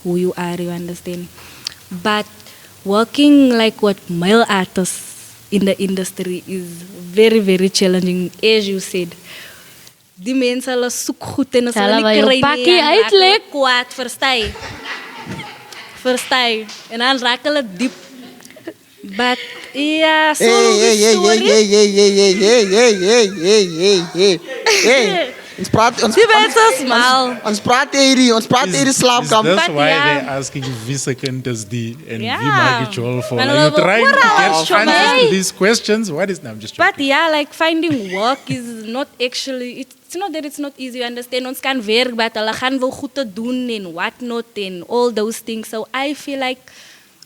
who you are, you understand? But working like what male artists in the industry is very, very challenging, as you said. Die mense hulle soek goed en as hulle Hulle nie wil kry jou pakkie dan raak hulle uitlek. kwaad, verstaan? Verstaan? En dan raak hulle diep. But yeah, so Hey. Ons praat Die mense smal. Ons praat hierdie slaapkamp. That's But why yeah. they're asking wie second is die and Yeah. wie mag jy al for. And Are you we- trying to What get else, answers Shomai? to these questions? What is... No, I'm just But joking. yeah, like finding work is not actually, it's not that it's not easy, you understand? Ons kan werk, but hulle gaan wel goed te doen and whatnot and all those things. So I feel like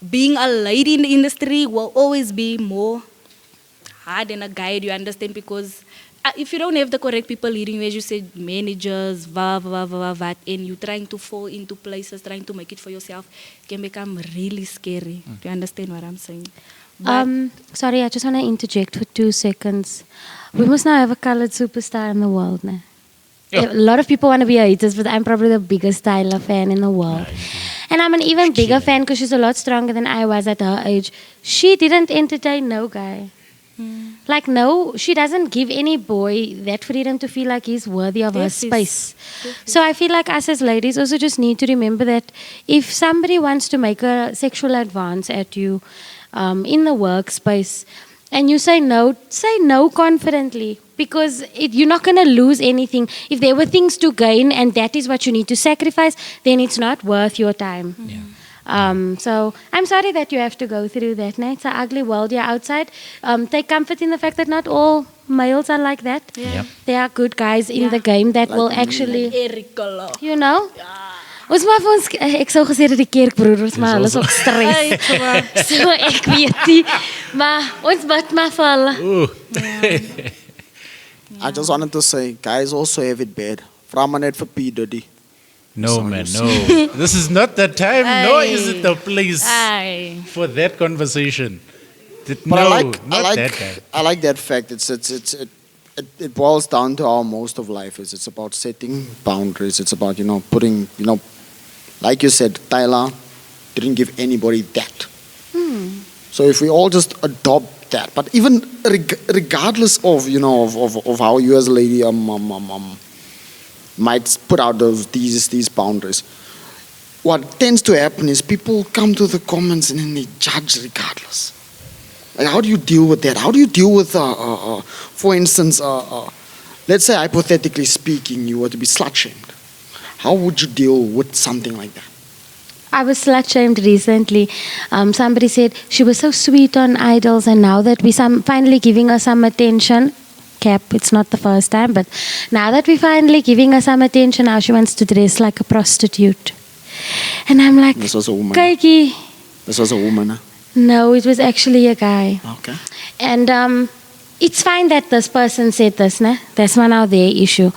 being a lady in the industry will always be more hard than a guy, you understand? Because if you don't have the correct people leading you, as you said, managers, and you're trying to fall into places, trying to make it for yourself, it can become really scary. Do you understand what I'm saying? But Sorry, I just want to interject for 2 seconds. We must now have a colored superstar in the world, né? Yeah. A lot of people want to be haters, but I'm probably the biggest Tyler fan in the world. And I'm an even bigger fan because she's a lot stronger than I was at her age. She didn't entertain no guy. Like, no, she doesn't give any boy that freedom to feel like he's worthy of her space. So I feel like us as ladies also just need to remember that if somebody wants to make a sexual advance at you in the workspace and you say no confidently because you're not going to lose anything. If there were things to gain and that is what you need to sacrifice, then it's not worth your time. Yeah. So I'm sorry that you have to go through that. It's an ugly world you're outside. Take comfort in the fact that not all males are like that. Yep. There are good guys in the game that will actually, Ericolo. you know. Ons maar vir ons, ek sou gesê dat die kerkbroeders, maar hulle is ook stres. So ek weet nie, maar ons bid maar vir hulle. Ooh. I just wanted to say, guys also have it bad. Vra maar net vir P. Diddy. No, man, no. This is not the time, nor is it the place Aye. for that conversation. But No, I that guy. like that fact. It boils down to how most of life is. It's about setting boundaries. It's about, putting, like you said, Tyler didn't give anybody that. So if we all just adopt that, but even regardless of, of how you as a lady might put out these boundaries, what tends to happen is people come to the comments and then they judge regardless. Like, how do you deal with that? How do you deal with, for instance, let's say hypothetically speaking, you were to be slut shamed. How would you deal with something like that? I was slut shamed recently. Somebody said she was so sweet on Idols, and now that we finally giving her some attention, Cap, it's not the first time, but now that we're finally giving her some attention, now she wants to dress like a prostitute. And I'm like, This was a woman. Kiki. This was a woman. Huh? No, it was actually a guy. Okay. And it's fine that this person said this, nah? That's not now their issue.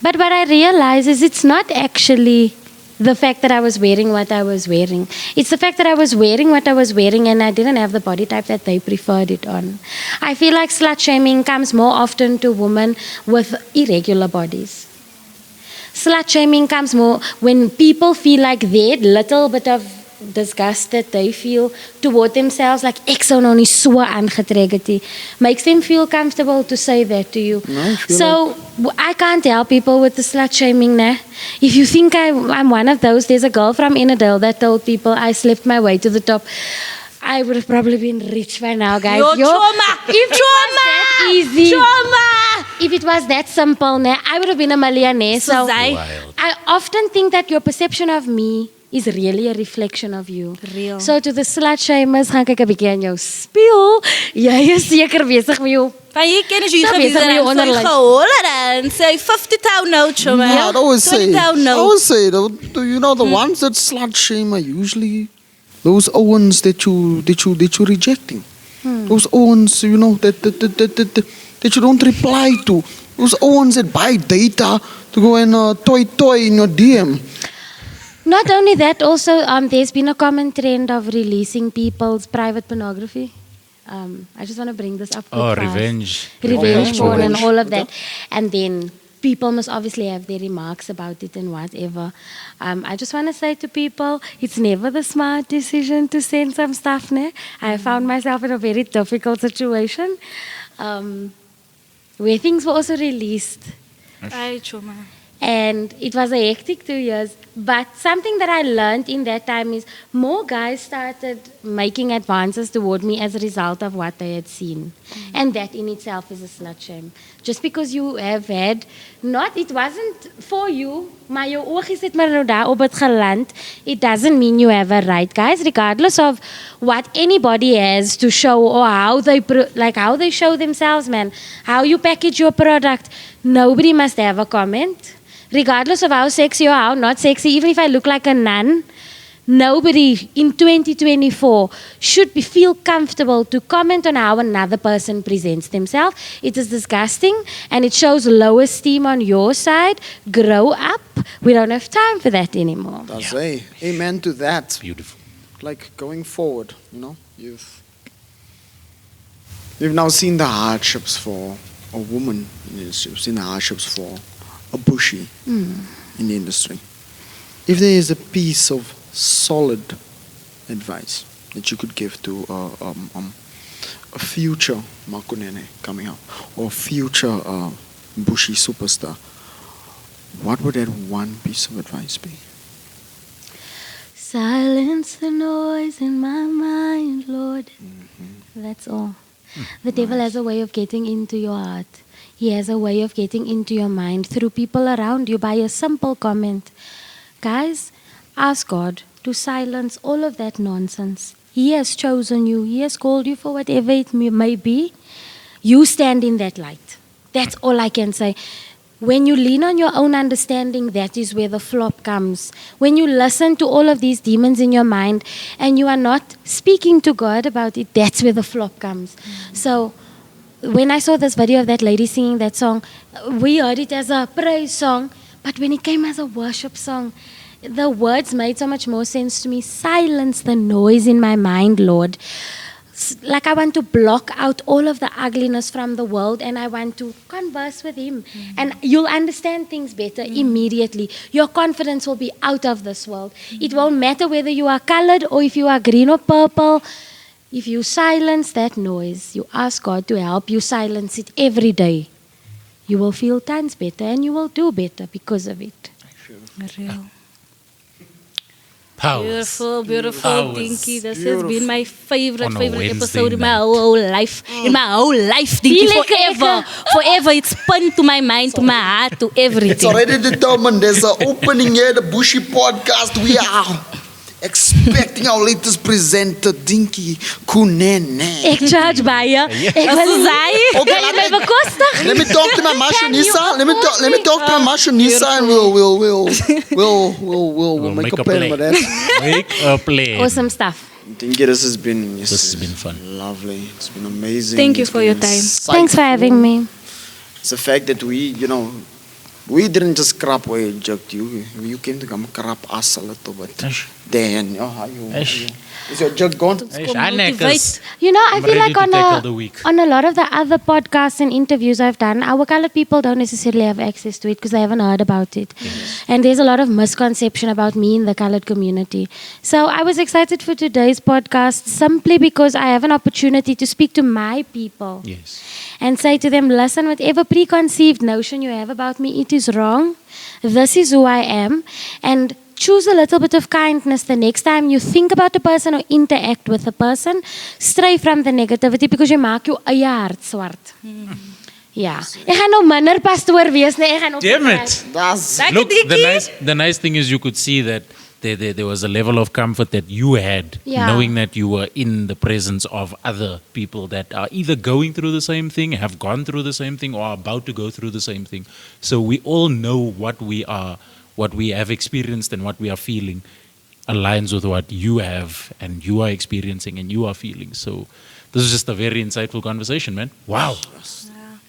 But what I realize is it's not actually the fact that I was wearing what I was wearing. It's the fact that I was wearing what I was wearing and I didn't have the body type that they preferred it on. I feel like slut shaming comes more often to women with irregular bodies. Slut shaming comes more when people feel like that little bit of disgust that they feel toward themselves, like ek sou nou nie so aangetrek het nie, makes them feel comfortable to say that to you. So I can't help people with the slut shaming. Nah. If you think I'm one of those, there's a girl from Innerdale that told people I slept my way to the top. I would have probably been rich by now, guys. Trauma! If it was that easy, if it was that simple, nah, I would have been a millionaire. So I often think that your perception of me is really a reflection of you. Real. So to the slut shamers, gaan kyk 'n bietjie aan jou spieël. Jy is seker besig met jou. Van jy ken as jy Stop gewees bezig met je het, onderlijn. gehoor en sê 50,000 note, choma. Yeah, I always say, 20,000 I note. always say, you know, the ones that slut shame are usually those Owens that you're rejecting. Those Owens, you know, that you don't reply to. Those Owens that buy data to go and toy in your DM. Not only that, also there's been a common trend of releasing people's private pornography. I just want to bring this up. Oh, quick fast. revenge. Revenge porn and Revenge. all of that. And then people must obviously have their remarks about it and whatever. I just want to say to people, it's never the smart decision to send some stuff. Ne? I found myself in a very difficult situation where things were also released. Ay, choma. And it was a hectic 2 years. But something that I learned in that time is more guys started making advances toward me as a result of what they had seen. And that in itself is a slut shame. Just because you have had, it wasn't for you, maar jou oogies het maar nou daar op het geland, it doesn't mean you have a right, guys. Regardless of what anybody has to show or how they show themselves, man, how you package your product, nobody must have a comment. Regardless of how sexy or how not sexy, even if I look like a nun, nobody in 2024 should feel comfortable to comment on how another person presents themselves. It is disgusting and it shows low esteem on your side. Grow up. We don't have time for that anymore. That's amen to that. Beautiful. Like going forward, you know, you've now seen the hardships for a woman in the industry. You've seen the hardships for a bushy in the industry. If there is a piece of solid advice that you could give to a future Kunene coming up or future bushy superstar, what would that one piece of advice be? Silence the noise in my mind, Lord. That's all. The devil has a way of getting into your heart. He has a way of getting into your mind through people around you by a simple comment. Guys, ask God to silence all of that nonsense. He has chosen you. He has called you for whatever it may be. You stand in that light. That's all I can say. When you lean on your own understanding, that is where the flop comes. When you listen to all of these demons in your mind and you are not speaking to God about it, that's where the flop comes. So when I saw this video of that lady singing that song, we heard it as a praise song, but when it came as a worship song, the words made so much more sense to me. Silence the noise in my mind, Lord. Like I want to block out all of the ugliness from the world and I want to converse with Him. And you'll understand things better immediately. Your confidence will be out of this world. It won't matter whether you are colored or if you are green or purple. If you silence that noise, you ask God to help you silence it every day, you will feel tons better and you will do better because of it. Real. Powers. Beautiful, Powers. Dinky. This has been my favorite On a Wednesday episode in my night. whole life. In my whole life, Dinky. Forever. It's pinned to my mind, to my heart, to everything. It's already determined. There's an opening here, the Bushy podcast. We are expecting our latest presenter, Dinky Kunene. Ek charge baie. Ek wil sê, Okay, kan jy my bekostig? Let me talk to my Mashonisa. Let me talk to my Mashonisa, and we'll make a plan with that. Make a plan. Awesome stuff. Dinky, this has been fun. lovely. It's been amazing. Thank you It's for been your time. Thanks for having me. It's the fact that we didn't just crap where you joked you. You came to come crap us a little bit. Eish. Dan, how you? Eish. Is your joke gone? Eish, I knackers. You know, I I'm feel ready like to tackle the week. on a lot of the other podcasts and interviews I've done, our colored people don't necessarily have access to it because they haven't heard about it. And there's a lot of misconception about me in the colored community. So I was excited for today's podcast simply because I have an opportunity to speak to my people Yes. and say to them, listen, whatever preconceived notion you have about me, it is wrong. This is who I am. And choose a little bit of kindness the next time you think about a person or interact with a person. Stray from the negativity because jy maak jou eie hart swart. Ja. Ek gaan nou minder pastoor wees, nee, ek gaan op. Damn it. That's Look, the nice thing is you could see that there was a level of comfort that you had, Yeah. knowing that you were in the presence of other people that are either going through the same thing, have gone through the same thing, or are about to go through the same thing. So we all know what we have experienced and what we are feeling aligns with what you have and you are experiencing and you are feeling. So this is just a very insightful conversation, man. Wow.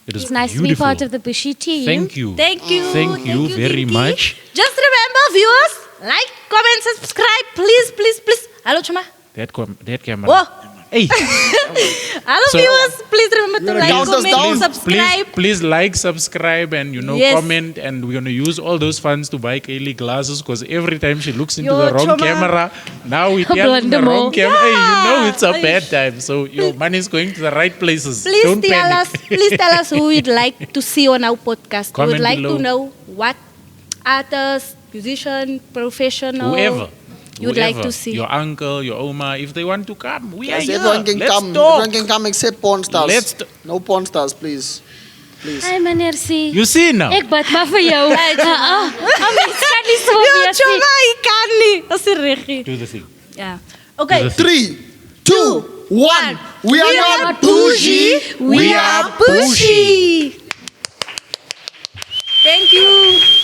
It is It's nice beautiful. to be part of the Bushy team. Thank you. Thank you. Thank you very Dinky. much. Just remember, viewers, like, comment, subscribe. Please, please, please. Hello, Chuma. That camera. Whoa. Hey. Hello, So- viewers. Please remember to like, count us comment, down? subscribe. Please like, subscribe, and Yes. comment. And we're gonna use all those funds to buy Kaylee glasses because every time she looks into Yo, the wrong Choma. camera, now we tell the Blundemo. wrong camera. Hey, you know it's a Yeah. bad time. So your money is going to the right places. Please Don't panic. please tell us who you'd like to see on our podcast. We Comment would like below. to know what artist, musician, professional Whoever. you'd like Whoever. to see. Your uncle, your oma, if they want to come, we are Yes, here. everyone can Let's come. talk. Everyone can come except porn stars. Let's No porn stars, please. Please. Hi, meneer C. You see now. Ek bid maar vir jou. Mens kan nie so Yo, wees nie. Chuma, ik kan niet. Dat is regie. Do the thing. Ja. Oké. Do the thing. 3, 2, 1. We are not bougie. We are pushy. Thank you.